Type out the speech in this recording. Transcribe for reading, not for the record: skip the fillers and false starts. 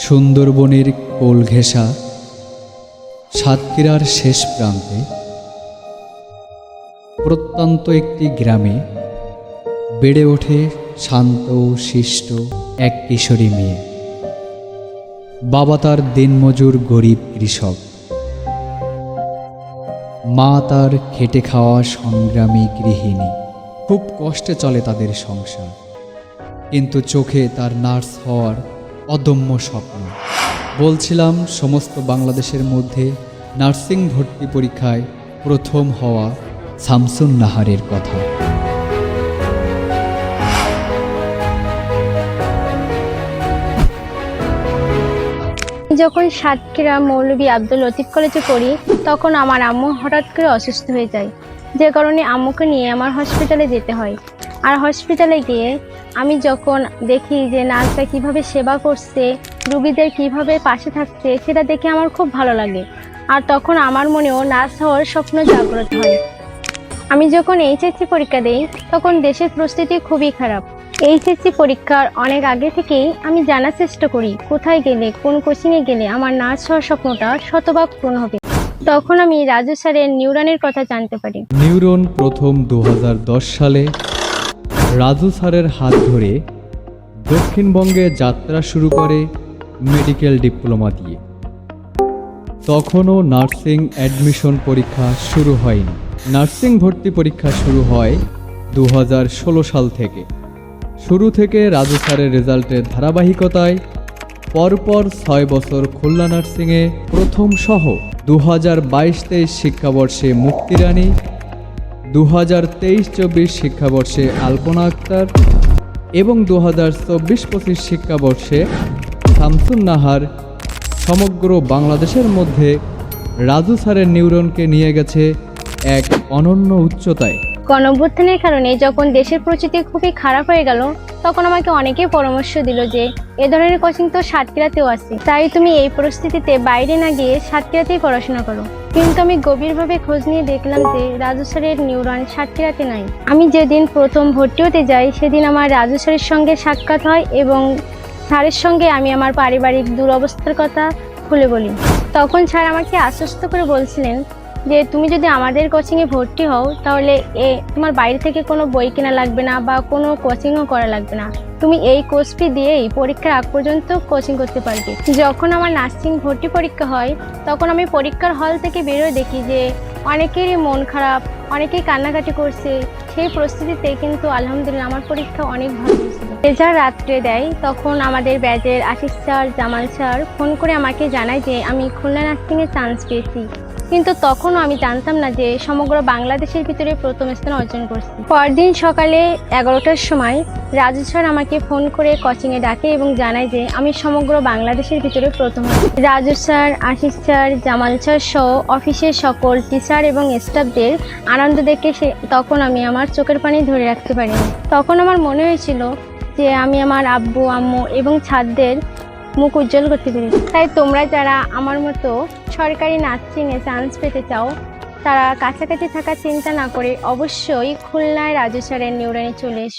সুন্দরবনের কোল ঘেঁষা সাতক্ষীরার শেষ প্রান্তে প্রত্যন্ত একটি গ্রামে বেড়ে ওঠে শান্ত শিষ্ট এক কিশোরী মেয়ে। বাবা তার দিনমজুর গরিব কৃষক, মা তার খেটে খাওয়া সংগ্রামী গৃহিণী। খুব কষ্টে চলে তাদের সংসার, কিন্তু চোখে তার নার্স হওয়ার অদম্য স্বপ্ন। বলছিলাম সমস্ত বাংলাদেশের মধ্যে নার্সিং ভর্তি পরীক্ষায় প্রথম হওয়া শামসুন নাহারের কথা। যখন সাতক্ষীরা মৌলভী আব্দুল লতিফ কলেজে পড়ি, তখন আমার আম্মু হঠাৎ করে অসুস্থ হয়ে যায়, যে কারণে আম্মুকে নিয়ে আমার হসপিটালে যেতে হয়। আর হসপিটালে গিয়ে আমি যখন দেখি যে নার্সরা কীভাবে সেবা করছে, রুগীদের কীভাবে পাশে থাকছে, সেটা দেখে আমার খুব ভালো লাগে। আর তখন আমার মনেও নার্স হওয়ার স্বপ্ন জাগ্রত হয়। আমি যখন এইচএসসি পরীক্ষা দিই, তখন দেশের পরিস্থিতি খুবই খারাপ। এইচএসসি পরীক্ষার অনেক আগে থেকেই আমি জানার চেষ্টা করি কোথায় গেলে, কোন কোচিংয়ে গেলে আমার নার্স হওয়ার স্বপ্নটা শতভাগ পূরণ হবে। তখন আমি রাজু স্যারের নিউরনের কথা জানতে পারি। নিউরন প্রথম 2010 সালে রাজু স্যারের হাত ধরে দক্ষিণবঙ্গে যাত্রা শুরু করে মেডিকেল ডিপ্লোমা দিয়ে। তখনও নার্সিং অ্যাডমিশন পরীক্ষা শুরু হয়নি। নার্সিং ভর্তি পরীক্ষা শুরু হয় 2016 সাল থেকে। শুরু থেকে রাজু স্যারের রেজাল্টের ধারাবাহিকতায় পরপর 6 বছর খুলনা নার্সিংয়ে প্রথম সহ 2022-23 শিক্ষাবর্ষে মুক্তি রানী, 2023-24 শিক্ষাবর্ষে আলপনা আক্তার এবং 2024-25 শিক্ষাবর্ষে শামসুন নাহার সমগ্র বাংলাদেশের মধ্যে রাজু স্যারের নিউরনকে নিয়ে গেছে এক অনন্য উচ্চতায়। গণঅভ্যুত্থানের কারণে যখন দেশের পরিস্থিতি খুবই খারাপ হয়ে গেল, তখন আমাকে অনেকেই পরামর্শ দিল যে এ ধরনের কোচিং তো সাতক্ষীরাতেও আছে, তাই তুমি এই পরিস্থিতিতে বাইরে না গিয়ে সাতক্ষীরাতেই পড়াশোনা করো। কিন্তু আমি গভীরভাবে খোঁজ নিয়ে দেখলাম যে রাজু স্যারের নিউরন সাতক্ষীরাতে নাই। আমি যেদিন প্রথম ভর্তি হতে যাই, সেদিন আমার রাজু স্যারের সঙ্গে সাক্ষাৎ হয় এবং স্যারের সঙ্গে আমি আমার পারিবারিক দুরবস্থার কথা খুলে বলি। তখন স্যার আমাকে আশ্বস্ত করে বলছিলেন যে তুমি যদি আমাদের কোচিংয়ে ভর্তি হও, তাহলে তোমার বাইরে থেকে কোনো বই কেনা লাগবে না বা কোনো কোচিংও করা লাগবে না। তুমি এই কোর্স ফি দিয়েই পরীক্ষার আগ পর্যন্ত কোচিং করতে পারবে। যখন আমার নার্সিং ভর্তি পরীক্ষা হয়, তখন আমি পরীক্ষার হল থেকে বেরোয় দেখি যে অনেকেরই মন খারাপ, অনেকেই কান্নাকাটি করছে। সেই পরিস্থিতিতে কিন্তু আলহামদুলিল্লাহ আমার পরীক্ষা অনেক ভালো হয়েছিল। রেজাল্ট রাত্রে দেয়, তখন আমাদের ব্যাচের Ashis sir, Jamal sir phone করে আমাকে জানায় যে আমি খুলনা নার্সিংয়ে চান্স পেয়েছি। কিন্তু তখনও আমি জানতাম না যে সমগ্র বাংলাদেশের ভিতরে প্রথম স্থান অর্জন করছি। পরদিন সকালে 11টার সময় রাজু স্যার আমাকে ফোন করে কোচিংয়ে ডাকে এবং জানায় যে আমি সমগ্র বাংলাদেশের ভিতরে প্রথম। Raju sir, Ashis sir, Jamal sir সহ অফিসের সকল টিচার এবং স্টাফদের আনন্দ দেখে তখন আমি আমার চোখের পানি ধরে রাখতে পারিনি। তখন আমার মনে হয়েছিল যে আমি আমার আব্বু, আম্মু এবং ছাত্রদের মুখ উজ্জ্বল করতে পেরেছি। তাই তোমরা যারা আমার মতো সরকারি নার্সিংয়ে চান্স পেতে চাও, তারা কাছাকাছি থাকার চিন্তা না করে অবশ্যই খুলনায় রাজু স্যারের নিউরনে চলে এসো।